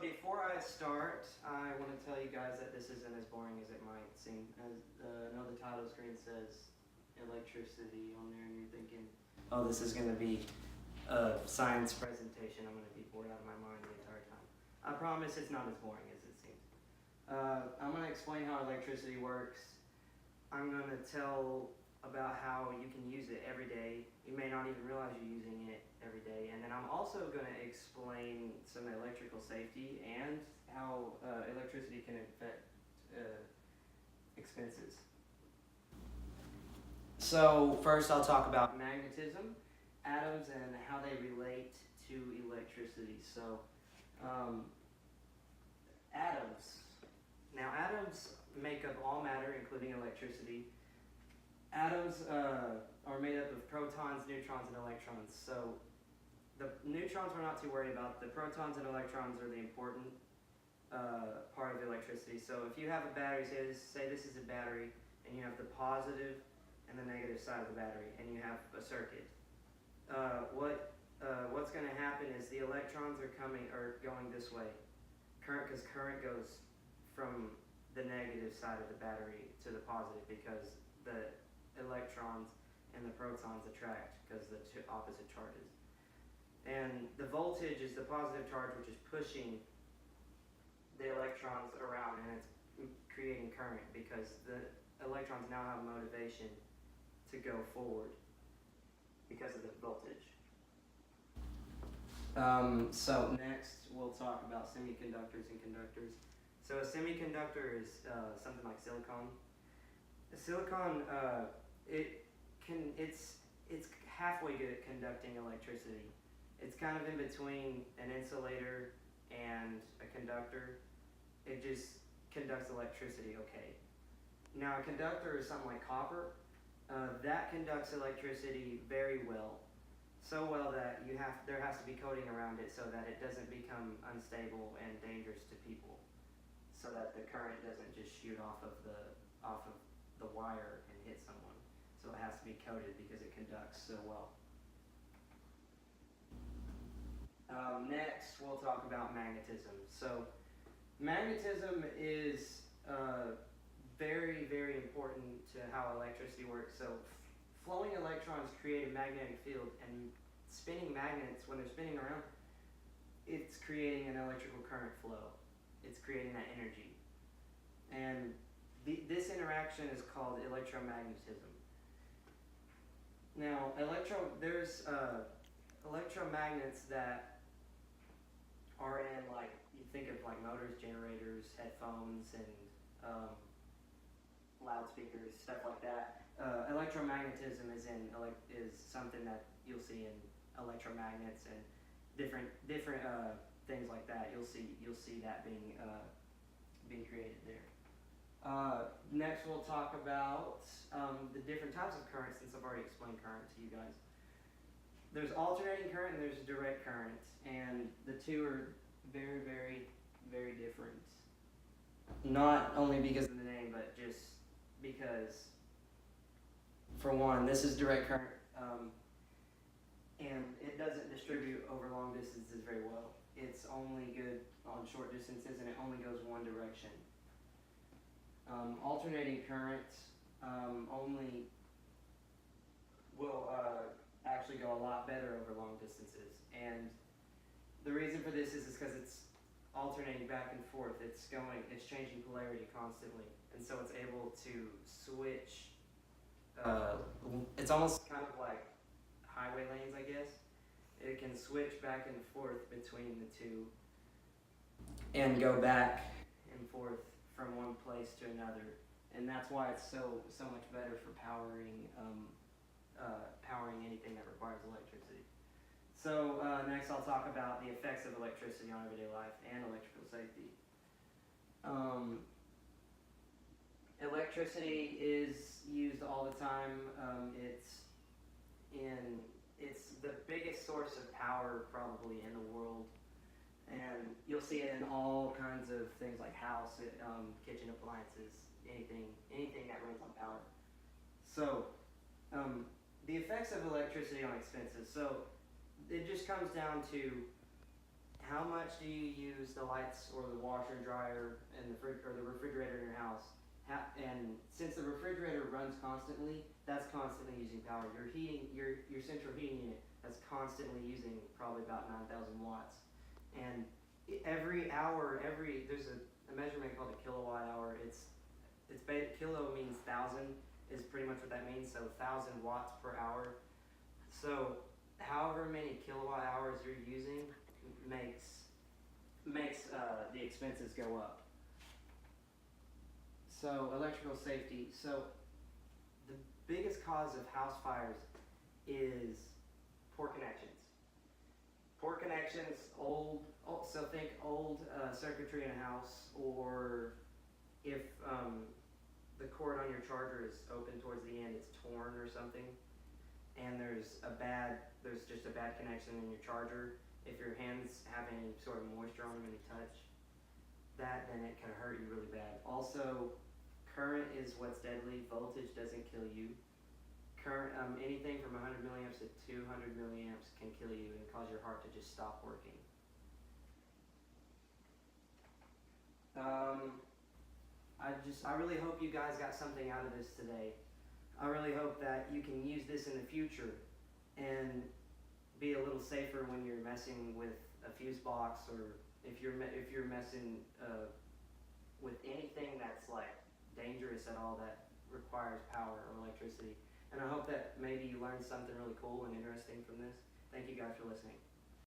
before I start, I want to tell you guys that this isn't as boring as it might seem. As I know the title screen says electricity on there, and you're thinking, oh, this is going to be a science presentation. I'm going to be bored out of my mind the entire time. I promise it's not as boring as it seems. I'm going to explain how electricity works. I'm going to tell about how you can use it every day. You may not even realize you're using it every day. And then I'm also going to explain some electrical safety and how electricity can affect expenses. So first I'll talk about magnetism, atoms, and how they relate to electricity. So atoms. Now atoms make up all matter, including electricity. Atoms are made up of protons, neutrons, and electrons. So the neutrons we're not too worried about. The protons and electrons are the important part of electricity. So if you have a battery, say this is a battery, and you have the positive and the negative side of the battery, and you have a circuit. What's going to happen is the electrons are going this way. Because current goes from the negative side of the battery to the positive because the electrons and the protons attract because the two opposite charges. And the voltage is the positive charge, which is pushing the electrons around, and it's creating current because the electrons now have motivation to go forward because of the voltage. So next we'll talk about semiconductors and conductors. So a semiconductor is something like silicon. Silicon, it's halfway good at conducting electricity. It's kind of in between an insulator and a conductor. It just conducts electricity okay. Now a conductor is something like copper. That conducts electricity very well. So well that there has to be coating around it so that it doesn't become unstable and dangerous to people. So that the current doesn't just shoot off of the wire and hit someone. So it has to be coated because it conducts so well. Next, we'll talk about magnetism. So magnetism is very, very important to how electricity works. So flowing electrons create a magnetic field, and spinning magnets, when they're spinning around, it's creating an electrical current flow. It's creating that energy. And this interaction is called electromagnetism. Now, there's electromagnets that are in, like, you think of like motors, generators, headphones, and loudspeakers, stuff like that. Electromagnetism is something that you'll see in electromagnets and different things like that. You'll see that being created there. Next, we'll talk about the different types of current, since I've already explained current to you guys. There's alternating current and there's direct current, and the two are very, very, very different. Not only because of the name, but just because, for one, this is direct current, and it doesn't distribute over long distances very well. It's only good on short distances, and it only goes one direction. Alternating current only will actually go a lot better over long distances, and the reason for this is because it's alternating back and forth. It's changing polarity constantly, and so it's able to switch. It's almost kind of like highway lanes, I guess. It can switch back and forth between the two and go back and forth from one place to another, and that's why it's so much better for powering anything that requires electricity. So next I'll talk about the effects of electricity on everyday life and electrical safety. Electricity is used all the time. It's the biggest source of power probably in the world, and you'll see it in all kinds of things like house, kitchen appliances, anything that runs on power. So the effects of electricity on expenses. So it just comes down to how much do you use the lights or the washer and dryer and the refrigerator in your house? And since the refrigerator runs constantly, that's constantly using power. Your heating, your central heating unit, that's constantly using probably about 9,000 watts. And every hour, there's a measurement called a kilowatt hour. Kilo means 1,000 is pretty much what that means. So 1,000 watts per hour. So however many kilowatt hours you're using makes the expenses go up. So electrical safety. So the biggest cause of house fires is poor connections. Poor connections, so think old circuitry in a house, or if the cord on your charger is open towards the end, it's torn or something, and there's just a bad connection in your charger. If your hands have any sort of moisture on them when you touch that, then it can hurt you really bad. Also, current is what's deadly. Voltage doesn't kill you. Current, anything from 100 milliamps to 200 milliamps can kill you and cause your heart to just stop working. I really hope you guys got something out of this today. I really hope that you can use this in the future and be a little safer when you're messing with a fuse box, or if you're messing with anything that's like dangerous at all that requires power or electricity. And I hope that maybe you learned something really cool and interesting from this. Thank you guys for listening.